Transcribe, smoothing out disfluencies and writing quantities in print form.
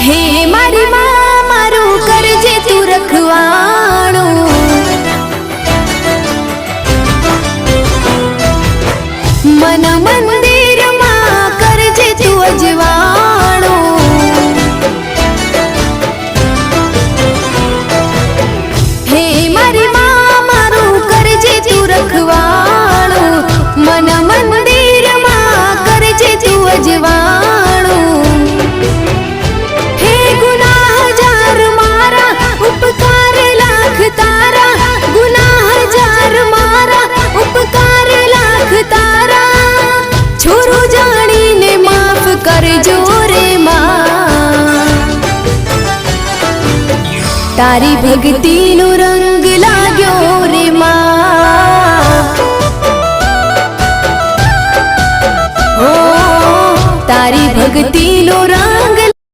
હે મારી માં મારું કરજે તું રખવાણું, મન મંદિરમાં કરજે તું અજવાણું, હે મારી માં મારું કરજે તું રખવાણું, મન મંદિરમાં કરજે તું અજવાણું, હે ગુનાહ હજાર મારા ઉપકાર લાખ તારા, ગુનાહ હજાર મારા ઉપકાર લાખ તારા, છોરું જાણીને માફ કરજો રે માં, તારી ભક્તિનો રંગ લાગ્યો રે માં, ઓ તારી ભક્તિનો રંગ